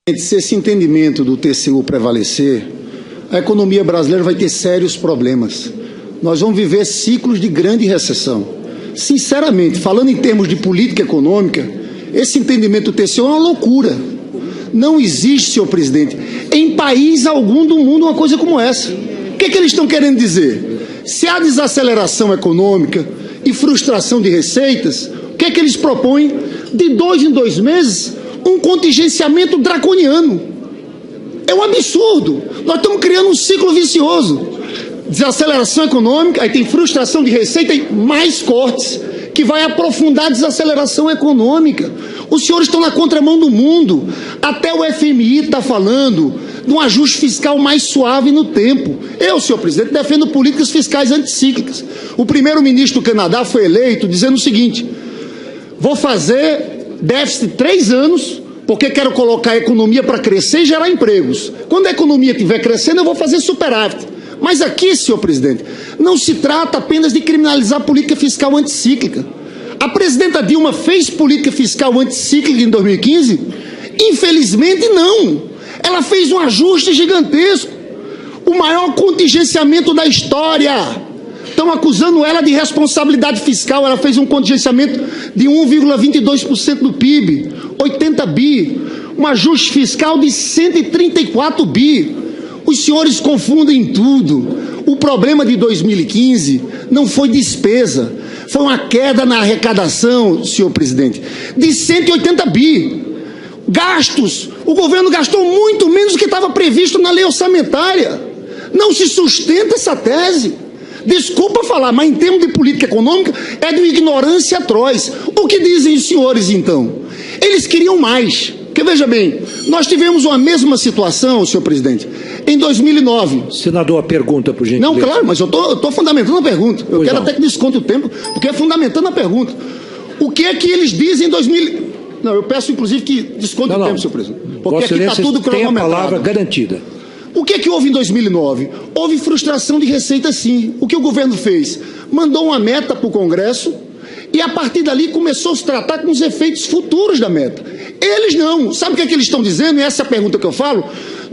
Se esse entendimento do TCU prevalecer, a economia brasileira vai ter sérios problemas. Nós vamos viver ciclos de grande recessão. Sinceramente, falando em termos de política econômica, esse entendimento do TCU é uma loucura. Não existe, senhor presidente, em país algum do mundo uma coisa como essa. O que é que eles estão querendo dizer? Se há desaceleração econômica e frustração de receitas, o que é que eles propõem? De 2 em 2 meses, um contingenciamento draconiano. É um absurdo. Nós estamos criando um ciclo vicioso. Desaceleração econômica, aí tem frustração de receita e mais cortes, que vai aprofundar a desaceleração econômica. Os senhores estão na contramão do mundo. Até o FMI está falando de um ajuste fiscal mais suave no tempo. Eu, senhor presidente, defendo políticas fiscais anticíclicas. O primeiro-ministro do Canadá foi eleito dizendo o seguinte: vou fazer déficit 3 anos, porque quero colocar a economia para crescer e gerar empregos. Quando a economia estiver crescendo, eu vou fazer superávit. Mas aqui, senhor presidente, não se trata apenas de criminalizar a política fiscal anticíclica. A presidenta Dilma fez política fiscal anticíclica em 2015? Infelizmente, não. Ela fez um ajuste gigantesco, o maior contingenciamento da história. Estão acusando ela de responsabilidade fiscal. Ela fez um contingenciamento de 1,22% do PIB, 80 bi, um ajuste fiscal de 134 bi. Os senhores confundem tudo. O problema de 2015 não foi despesa, foi uma queda na arrecadação, senhor presidente, de 180 bi. Gastos, o governo gastou muito menos do que estava previsto na lei orçamentária. Não se sustenta essa tese. Desculpa falar, mas em termos de política econômica é de uma ignorância atroz. O que dizem os senhores, então? Eles queriam mais. Porque, veja bem, nós tivemos uma mesma situação, senhor presidente, em 2009. Senador, a pergunta, por gentileza. Não, claro, mas eu estou fundamentando a pergunta. Eu quero até que desconte o tempo, porque é fundamentando a pergunta. O que é que eles dizem em 2000... Não, eu peço, inclusive, que desconte o tempo, senhor presidente. Porque aqui está tudo cronometrado. Tem a palavra garantida. O que é que houve em 2009? Houve frustração de receita, sim. O que o governo fez? Mandou uma meta para o Congresso e, a partir dali, começou a se tratar com os efeitos futuros da meta. Eles não. Sabe o que é que eles estão dizendo? E essa é a pergunta que eu falo.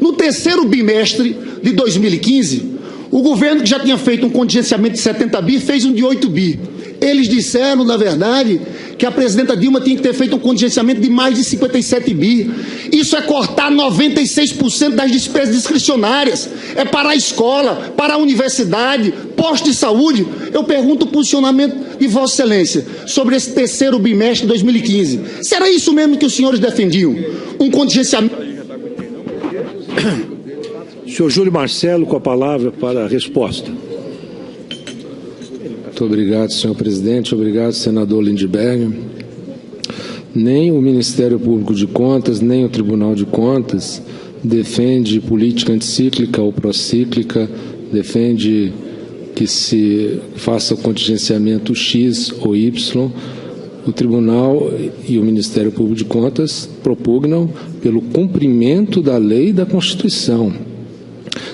No terceiro bimestre de 2015, o governo, que já tinha feito um contingenciamento de 70 bi, fez um de 8 bi. Eles disseram, na verdade, que a presidenta Dilma tinha que ter feito um contingenciamento de mais de 57 bi. Isso é cortar 96% das despesas discricionárias. É para a escola, para a universidade, posto de saúde. Eu pergunto o posicionamento de Vossa Excelência sobre esse terceiro bimestre de 2015. Será isso mesmo que os senhores defendiam? Um contingenciamento... Senhor Júlio Marcelo, com a palavra para a resposta. Muito obrigado, senhor presidente. Obrigado, senador Lindbergh. Nem o Ministério Público de Contas, nem o Tribunal de Contas defende política anticíclica ou procíclica, defende que se faça o contingenciamento X ou Y. O Tribunal e o Ministério Público de Contas propugnam pelo cumprimento da lei e da Constituição.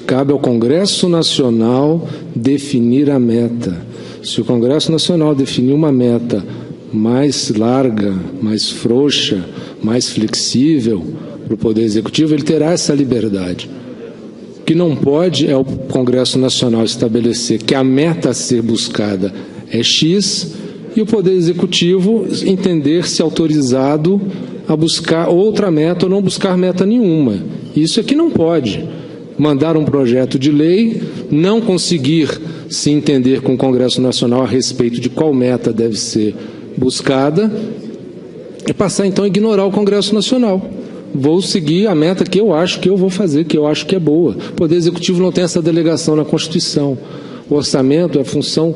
Cabe ao Congresso Nacional definir a meta. Se o Congresso Nacional definir uma meta mais larga, mais frouxa, mais flexível para o Poder Executivo, ele terá essa liberdade. O que não pode é o Congresso Nacional estabelecer que a meta a ser buscada é X e o Poder Executivo entender-se autorizado a buscar outra meta ou não buscar meta nenhuma. Isso é que não pode. Mandar um projeto de lei, não conseguir se entender com o Congresso Nacional a respeito de qual meta deve ser buscada, e passar então a ignorar o Congresso Nacional. Vou seguir a meta que eu acho que eu vou fazer, que eu acho que é boa. O Poder Executivo não tem essa delegação na Constituição. O orçamento é a função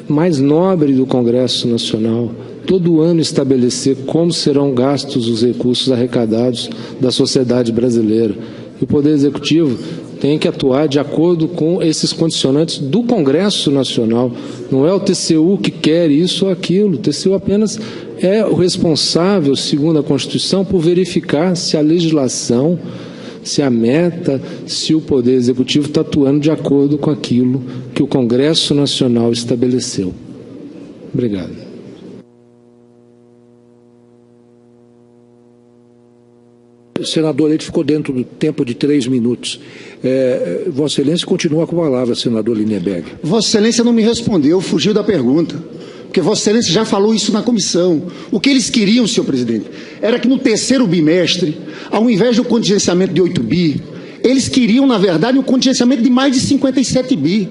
mais nobre do Congresso Nacional. Todo ano estabelecer como serão gastos os recursos arrecadados da sociedade brasileira. E o Poder Executivo tem que atuar de acordo com esses condicionantes do Congresso Nacional. Não é o TCU que quer isso ou aquilo. O TCU apenas é o responsável, segundo a Constituição, por verificar se a legislação, se a meta, se o Poder Executivo está atuando de acordo com aquilo que o Congresso Nacional estabeleceu. Obrigado. Senador, ele ficou dentro do tempo de 3 minutos. Vossa Excelência continua com a palavra, senador Lindenberg. Vossa Excelência não me respondeu, fugiu da pergunta. Porque Vossa Excelência já falou isso na comissão. O que eles queriam, senhor presidente, era que no terceiro bimestre, ao invés do contingenciamento de 8 bi, eles queriam, na verdade, um contingenciamento de mais de 57 bi.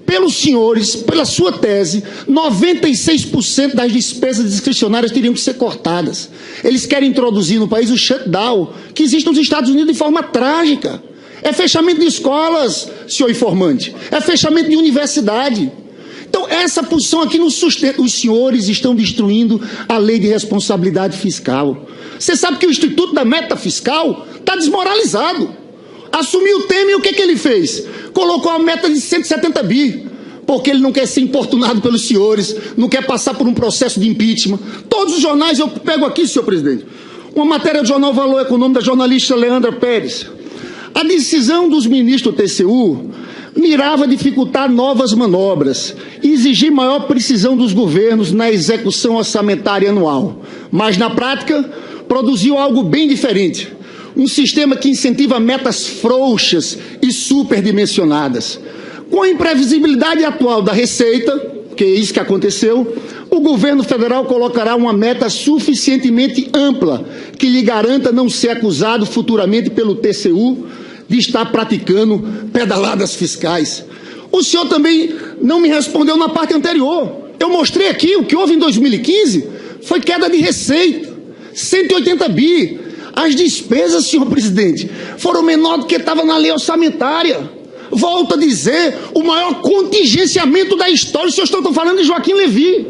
Pelos senhores, pela sua tese, 96% das despesas discricionárias teriam que ser cortadas. Eles querem introduzir no país o shutdown, que existe nos Estados Unidos de forma trágica. É fechamento de escolas, senhor informante. É fechamento de universidade. Então, essa posição aqui não sustenta. Os senhores estão destruindo a lei de responsabilidade fiscal. Você sabe que o Instituto da Meta Fiscal está desmoralizado. Assumiu o Temer e o que ele fez? Colocou a meta de 170 bi, porque ele não quer ser importunado pelos senhores, não quer passar por um processo de impeachment. Todos os jornais, eu pego aqui, senhor presidente, uma matéria do jornal Valor Econômico da jornalista Leandra Pérez. A decisão dos ministros do TCU mirava dificultar novas manobras e exigir maior precisão dos governos na execução orçamentária anual. Mas, na prática, produziu algo bem diferente. Um sistema que incentiva metas frouxas e superdimensionadas. Com a imprevisibilidade atual da Receita, que é isso que aconteceu, o governo federal colocará uma meta suficientemente ampla que lhe garanta não ser acusado futuramente pelo TCU de estar praticando pedaladas fiscais. O senhor também não me respondeu na parte anterior. Eu mostrei aqui o que houve em 2015 foi queda de receita, 180 bi. As despesas, senhor presidente, foram menor do que estava na lei orçamentária. Volto a dizer, o maior contingenciamento da história. Os senhores estão falando de Joaquim Levy.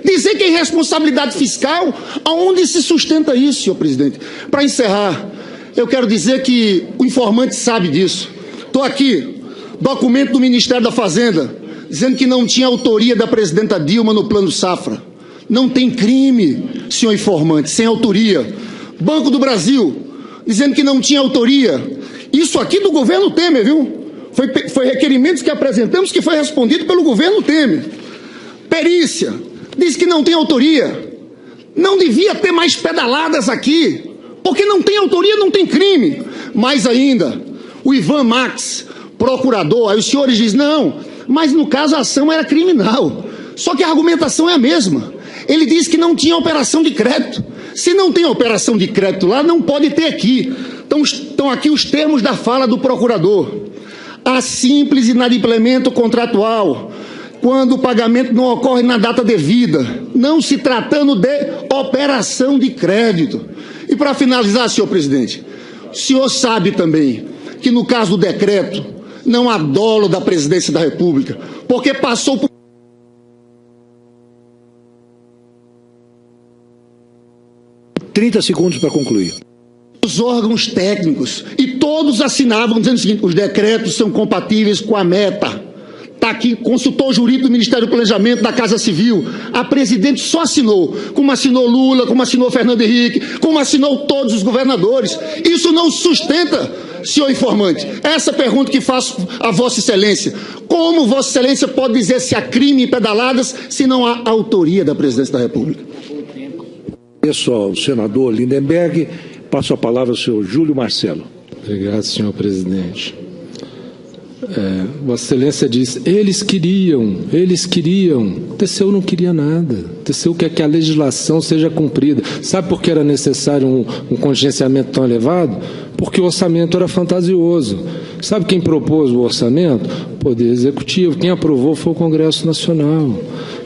Dizer que é irresponsabilidade fiscal, aonde se sustenta isso, senhor presidente? Para encerrar, eu quero dizer que o informante sabe disso. Estou aqui, documento do Ministério da Fazenda, dizendo que não tinha autoria da presidenta Dilma no Plano Safra. Não tem crime, senhor informante, sem autoria. Banco do Brasil, dizendo que não tinha autoria. Isso aqui do governo Temer, viu? Foi requerimentos que apresentamos que foi respondido pelo governo Temer. Perícia, diz que não tem autoria. Não devia ter mais pedaladas aqui, porque não tem autoria, não tem crime. Mais ainda, o Ivan Max, procurador, aí os senhores dizem, não, mas no caso a ação era criminal. Só que a argumentação é a mesma. Ele diz que não tinha operação de crédito. Se não tem operação de crédito lá, não pode ter aqui. Então, estão aqui os termos da fala do procurador. A simples inadimplemento contratual, quando o pagamento não ocorre na data devida, não se tratando de operação de crédito. E para finalizar, senhor presidente, o senhor sabe também que no caso do decreto, não há dolo da presidência da República, porque passou por 30 segundos para concluir. Os órgãos técnicos, e todos assinavam dizendo o seguinte, os decretos são compatíveis com a meta. Está aqui, consultor jurídico do Ministério do Planejamento, da Casa Civil. A presidente só assinou, como assinou Lula, como assinou Fernando Henrique, como assinou todos os governadores. Isso não sustenta, senhor informante. Essa pergunta que faço a Vossa Excelência. Como Vossa Excelência pode dizer se há crime em pedaladas se não há autoria da presidência da República? Pessoal, senador Lindenberg, passo a palavra ao senhor Júlio Marcelo. Obrigado, senhor presidente. Vossa Excelência diz, eles queriam, o TCU não queria nada, o TCU quer que a legislação seja cumprida. Sabe por que era necessário um contingenciamento tão elevado? Porque o orçamento era fantasioso. Sabe quem propôs o orçamento? O Poder Executivo. Quem aprovou foi o Congresso Nacional.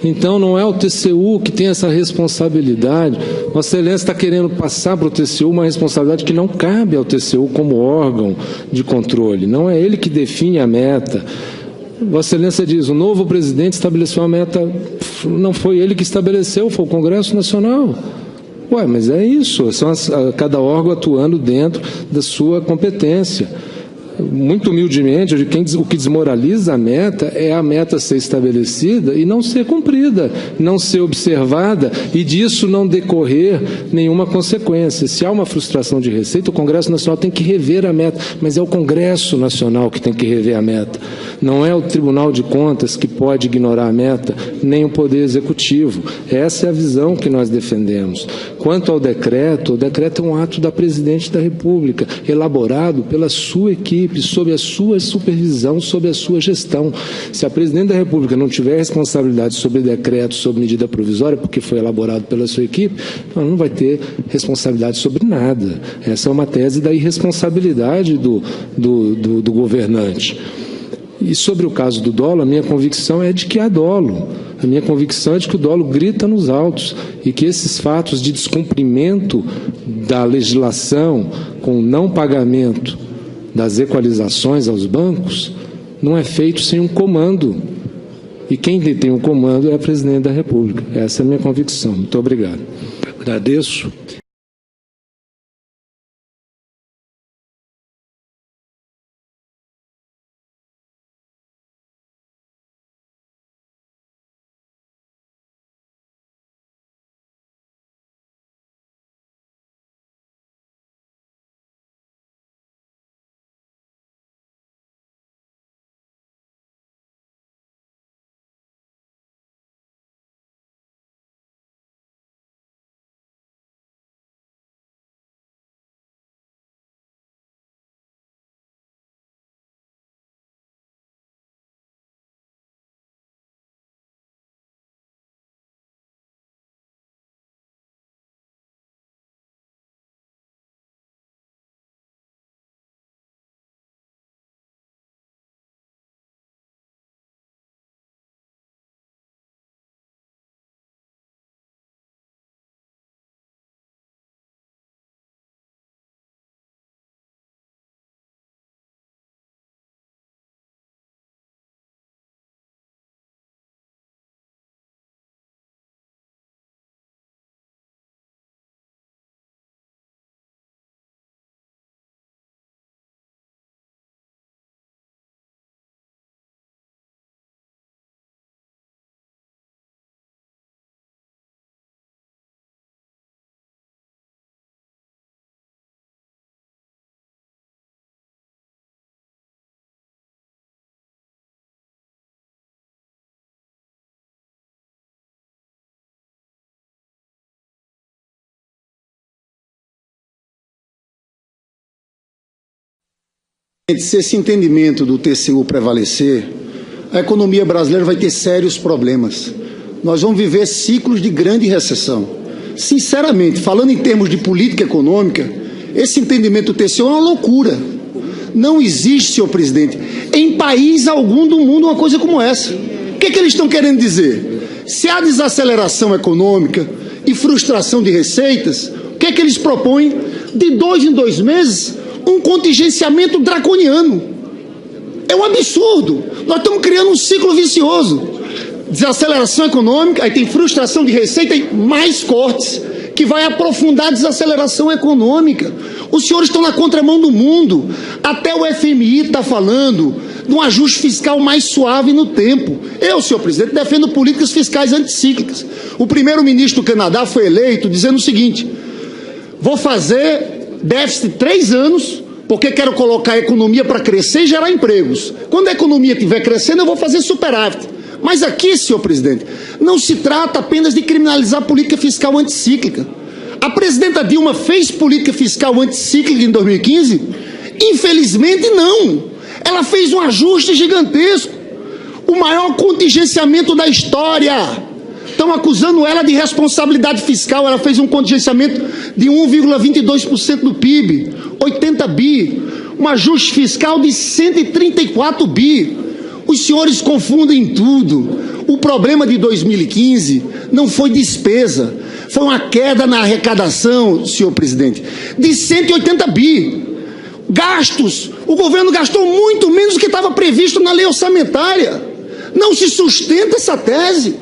Então, não é o TCU que tem essa responsabilidade. Vossa Excelência está querendo passar para o TCU uma responsabilidade que não cabe ao TCU como órgão de controle. Não é ele que define a meta. Vossa Excelência diz, o novo presidente estabeleceu a meta, não foi ele que estabeleceu, foi o Congresso Nacional. Ué, mas é isso, são cada órgão atuando dentro da sua competência. muito humildemente, o que desmoraliza a meta é a meta ser estabelecida e não ser cumprida, não ser observada e disso não decorrer nenhuma consequência. Se há uma frustração de receita, o Congresso Nacional tem que rever a meta, mas é o Congresso Nacional que tem que rever a meta. Não é o Tribunal de Contas que pode ignorar a meta, nem o Poder Executivo. Essa é a visão que nós defendemos. Quanto ao decreto, o decreto é um ato da Presidente da República, elaborado pela sua equipe, sob a sua supervisão, sob a sua gestão. Se a Presidente da República não tiver responsabilidade sobre decreto, sobre medida provisória, porque foi elaborado pela sua equipe, ela não vai ter responsabilidade sobre nada. Essa é uma tese da irresponsabilidade do governante. E sobre o caso do dolo, a minha convicção é de que há dolo. A minha convicção é de que o dolo grita nos altos e que esses fatos de descumprimento da legislação com não pagamento das equalizações aos bancos não é feito sem um comando. E quem detém o comando é a Presidente da República. Essa é a minha convicção. Muito obrigado. Agradeço. Se esse entendimento do TCU prevalecer, a economia brasileira vai ter sérios problemas. Nós vamos viver ciclos de grande recessão. Sinceramente, falando em termos de política econômica, esse entendimento do TCU é uma loucura. Não existe, senhor presidente, em país algum do mundo uma coisa como essa. O que é que eles estão querendo dizer? Se há desaceleração econômica e frustração de receitas, o que é que eles propõem? De 2 em 2 meses, um contingenciamento draconiano. É um absurdo. Nós estamos criando um ciclo vicioso. Desaceleração econômica, aí tem frustração de receita e mais cortes, que vai aprofundar a desaceleração econômica. Os senhores estão na contramão do mundo. Até o FMI está falando de um ajuste fiscal mais suave no tempo. Eu, senhor presidente, defendo políticas fiscais anticíclicas. O primeiro-ministro do Canadá foi eleito dizendo o seguinte: vou fazer déficit 3 anos, porque quero colocar a economia para crescer e gerar empregos. Quando a economia estiver crescendo, eu vou fazer superávit. Mas aqui, senhor presidente, não se trata apenas de criminalizar a política fiscal anticíclica. A presidenta Dilma fez política fiscal anticíclica em 2015? Infelizmente, não. Ela fez um ajuste gigantesco. O maior contingenciamento da história. Estão acusando ela de responsabilidade fiscal. Ela fez um contingenciamento de 1,22% do PIB, 80 bi, um ajuste fiscal de 134 bi. Os senhores confundem tudo. O problema de 2015 não foi despesa, foi uma queda na arrecadação, senhor presidente, de 180 bi. Gastos, o governo gastou muito menos do que estava previsto na lei orçamentária. Não se sustenta essa tese.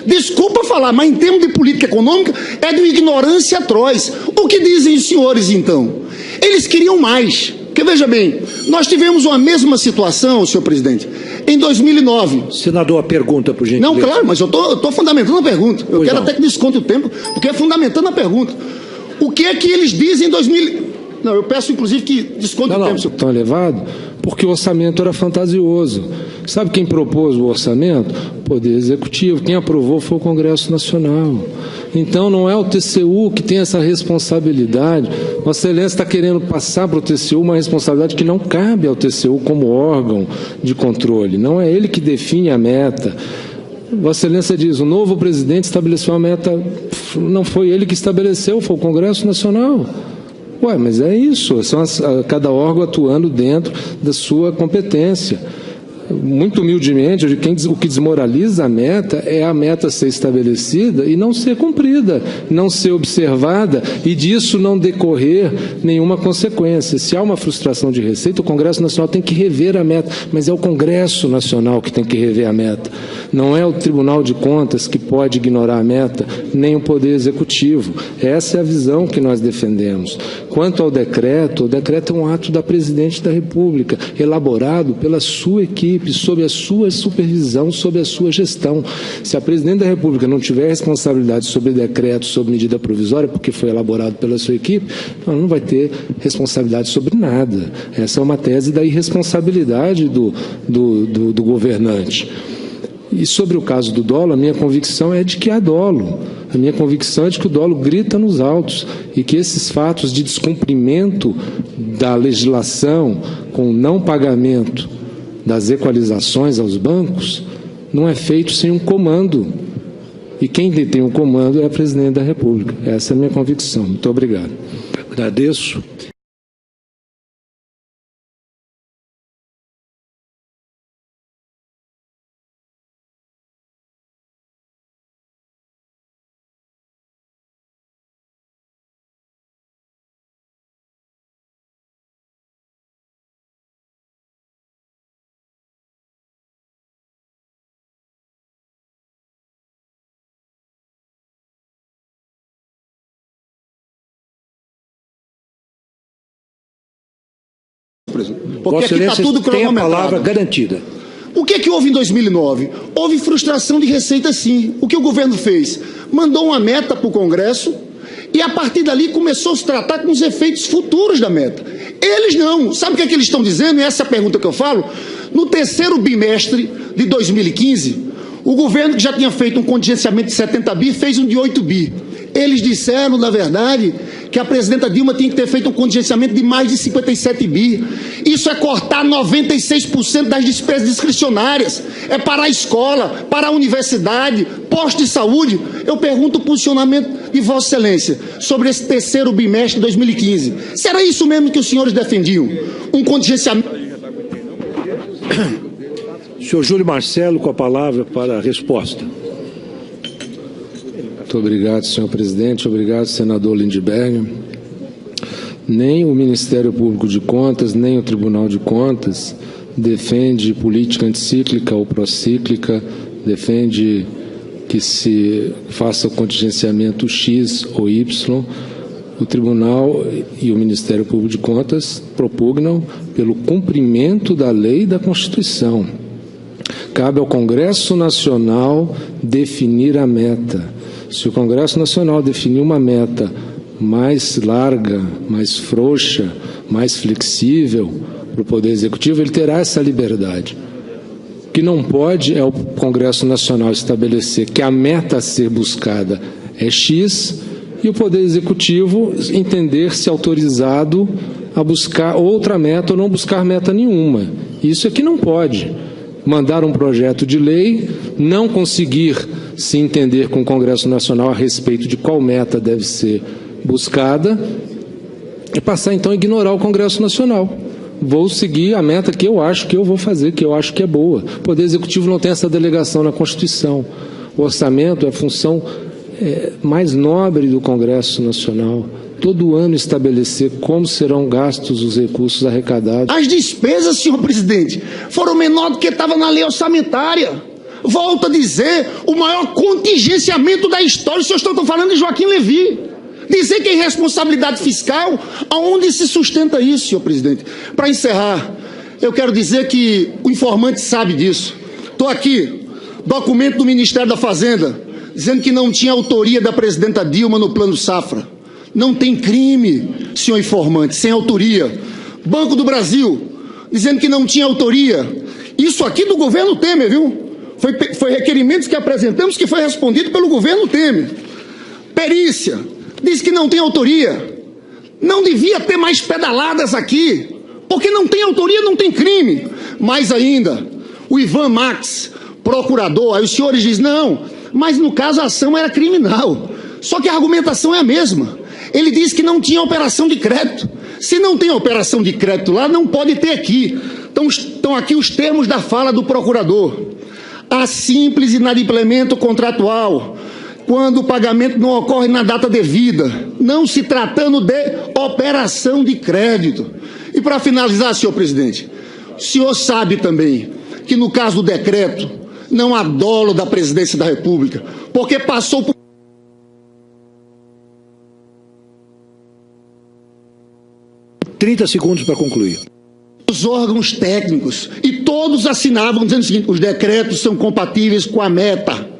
Desculpa falar, mas em termos de política econômica é de uma ignorância atroz. O que dizem os senhores, então? Eles queriam mais, porque Porque, veja bem, nós tivemos uma mesma situação, senhor presidente, em 2009. Senador, a pergunta, por gentileza. Não, claro, mas eu estou fundamentando a pergunta. Eu quero até que desconte o tempo, porque é fundamentando a pergunta. O que é que eles dizem em 2000... Não, eu peço, inclusive, que desconte o tempo. Senhor. Tão elevado porque o orçamento era fantasioso. Sabe quem propôs o orçamento? O Poder Executivo. Quem aprovou foi o Congresso Nacional. Então, não é o TCU que tem essa responsabilidade. Vossa Excelência está querendo passar para o TCU uma responsabilidade que não cabe ao TCU como órgão de controle. Não é ele que define a meta. Vossa Excelência diz, o novo presidente estabeleceu a meta, não foi ele que estabeleceu, foi o Congresso Nacional. Ué, mas é isso, são cada órgão atuando dentro da sua competência. Muito humildemente, o que desmoraliza a meta é a meta ser estabelecida e não ser cumprida, não ser observada e disso não decorrer nenhuma consequência. Se há uma frustração de receita, o Congresso Nacional tem que rever a meta, mas é o Congresso Nacional que tem que rever a meta. Não é o Tribunal de Contas que pode ignorar a meta, nem o Poder Executivo. Essa é a visão que nós defendemos. Quanto ao decreto, o decreto é um ato da Presidente da República, elaborado pela sua equipe, sob a sua supervisão, sob a sua gestão. Se a Presidente da República não tiver responsabilidade sobre decreto, sobre medida provisória, porque foi elaborado pela sua equipe, ela não vai ter responsabilidade sobre nada. Essa é uma tese da irresponsabilidade do governante. E sobre o caso do dolo, a minha convicção é de que há dolo. A minha convicção é de que o dolo grita nos altos e que esses fatos de descumprimento da legislação com o não pagamento das equalizações aos bancos não é feito sem um comando. E quem detém o comando é a Presidente da República. Essa é a minha convicção. Muito obrigado. Agradeço. Porque aqui está tudo tem a palavra cronometrado. garantida. O que é que houve em 2009? Houve frustração de receita, sim. O que o governo fez? Mandou uma meta para o Congresso e, a partir dali, começou a se tratar com os efeitos futuros da meta. Eles não. Sabe o que é que eles estão dizendo? E essa é a pergunta que eu falo. No terceiro bimestre de 2015, o governo, que já tinha feito um contingenciamento de 70 bi, fez um de 8 bi. Eles disseram, na verdade, que a presidenta Dilma tinha que ter feito um contingenciamento de mais de 57 bi. Isso é cortar 96% das despesas discricionárias. É para a escola, para a universidade, posto de saúde. Eu pergunto o posicionamento de Vossa Excelência sobre esse terceiro bimestre de 2015. Se era isso mesmo que os senhores defendiam? Um contingenciamento... Senhor Júlio Marcelo, com a palavra para a resposta. Muito obrigado, senhor presidente. Obrigado, senador Lindbergh. Nem o Ministério Público de Contas, nem o Tribunal de Contas defende política anticíclica ou procíclica, defende que se faça o contingenciamento X ou Y. O Tribunal e o Ministério Público de Contas propugnam pelo cumprimento da lei e da Constituição. Cabe ao Congresso Nacional definir a meta. Se o Congresso Nacional definir uma meta mais larga, mais frouxa, mais flexível para o Poder Executivo, ele terá essa liberdade. O que não pode é o Congresso Nacional estabelecer que a meta a ser buscada é X e o Poder Executivo entender-se autorizado a buscar outra meta ou não buscar meta nenhuma. Isso é que não pode. Mandar um projeto de lei, não conseguir se entender com o Congresso Nacional a respeito de qual meta deve ser buscada, e passar então a ignorar o Congresso Nacional. Vou seguir a meta que eu acho que eu vou fazer, que eu acho que é boa. O Poder Executivo não tem essa delegação na Constituição. O orçamento é a função mais nobre do Congresso Nacional. Todo ano estabelecer como serão gastos os recursos arrecadados. As despesas, senhor presidente, foram menor do que estava na lei orçamentária. Volto a dizer, o maior contingenciamento da história. Os senhores estão falando de Joaquim Levy. Dizer que é irresponsabilidade fiscal, aonde se sustenta isso, senhor presidente? Para encerrar, eu quero dizer que o informante sabe disso. Estou aqui, documento do Ministério da Fazenda, dizendo que não tinha autoria da presidenta Dilma no Plano Safra. Não tem crime, senhor informante, sem autoria. Banco do Brasil, dizendo que não tinha autoria. Isso aqui do governo Temer, viu? Foi requerimentos que apresentamos que foi respondido pelo governo Temer. Perícia, diz que não tem autoria. Não devia ter mais pedaladas aqui, porque não tem autoria, não tem crime. Mais ainda, o Ivan Max, procurador, aí os senhores dizem, não, mas no caso a ação era criminal. Só que a argumentação é a mesma. Ele disse que não tinha operação de crédito. Se não tem operação de crédito lá, não pode ter aqui. Então, estão aqui os termos da fala do procurador. A simples inadimplemento contratual, quando o pagamento não ocorre na data devida, não se tratando de operação de crédito. E para finalizar, senhor presidente, o senhor sabe também que no caso do decreto, não há dolo da presidência da República, porque passou por 30 segundos para concluir. Os órgãos técnicos, e todos assinavam dizendo o seguinte, os decretos são compatíveis com a meta.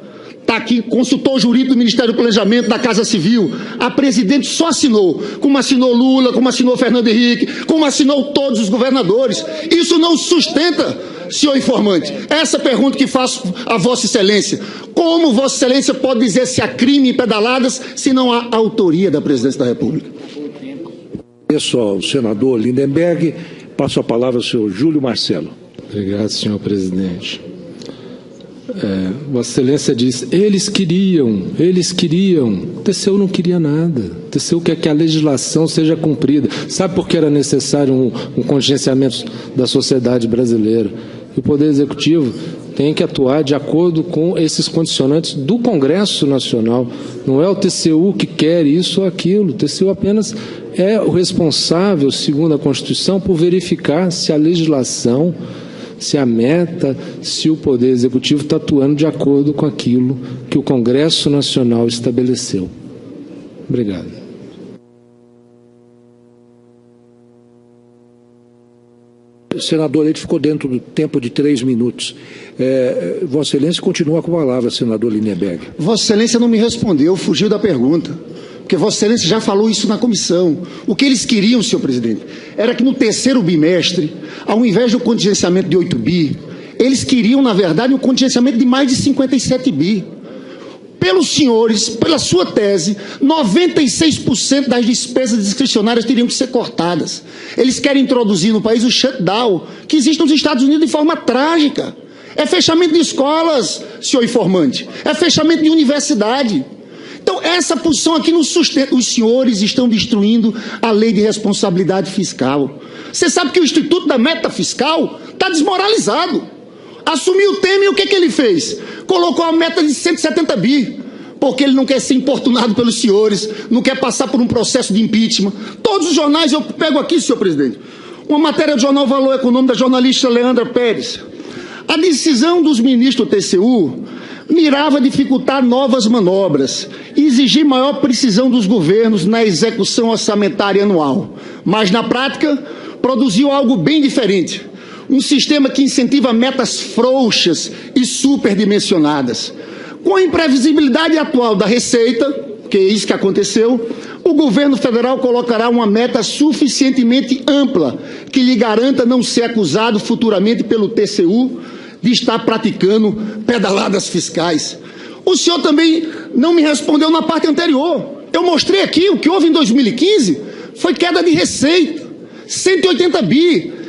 Está aqui, consultor jurídico do Ministério do Planejamento, da Casa Civil. A presidente só assinou, como assinou Lula, como assinou Fernando Henrique, como assinou todos os governadores. Isso não sustenta, senhor informante. Essa pergunta que faço a Vossa Excelência. Como Vossa Excelência pode dizer se há crime em pedaladas se não há autoria da presidência da República? Pessoal, o senador Lindenberg, passo a palavra ao senhor Júlio Marcelo. Obrigado, senhor presidente. Vossa Excelência diz, eles queriam, o TCU não queria nada, o TCU quer que a legislação seja cumprida. Sabe por que era necessário um contingenciamento da sociedade brasileira? E o Poder Executivo tem que atuar de acordo com esses condicionantes do Congresso Nacional. Não é o TCU que quer isso ou aquilo, o TCU apenas é o responsável, segundo a Constituição, por verificar se a legislação, se a meta, se o Poder Executivo está atuando de acordo com aquilo que o Congresso Nacional estabeleceu. Obrigado. Senador, ele ficou dentro do tempo de 3 minutos. Vossa Excelência continua com a palavra, senador Lindenberg. Vossa Excelência não me respondeu, fugiu da pergunta. Porque Vossa Excelência já falou isso na comissão. O que eles queriam, senhor presidente, era que no terceiro bimestre, ao invés do contingenciamento de 8 bi, eles queriam, na verdade, um contingenciamento de mais de 57 bi. Pelos senhores, pela sua tese, 96% das despesas discricionárias teriam que ser cortadas. Eles querem introduzir no país o shutdown, que existe nos Estados Unidos de forma trágica. É fechamento de escolas, senhor informante. É fechamento de universidade. Então, essa posição aqui não sustenta. Os senhores estão destruindo a lei de responsabilidade fiscal. Você sabe que o Instituto da Meta Fiscal está desmoralizado. Assumiu o Temer e o que ele fez? Colocou a meta de 170 bi, porque ele não quer ser importunado pelos senhores, não quer passar por um processo de impeachment. Todos os jornais, eu pego aqui, senhor presidente, uma matéria do jornal Valor Econômico da jornalista Leandra Pérez. A decisão dos ministros do TCU mirava dificultar novas manobras e exigir maior precisão dos governos na execução orçamentária anual. Mas, na prática, produziu algo bem diferente. Um sistema que incentiva metas frouxas e superdimensionadas. Com a imprevisibilidade atual da Receita, que é isso que aconteceu, o governo federal colocará uma meta suficientemente ampla que lhe garanta não ser acusado futuramente pelo TCU de estar praticando pedaladas fiscais. O senhor também não me respondeu na parte anterior. Eu mostrei aqui o que houve em 2015 foi queda de receita, 180 bi.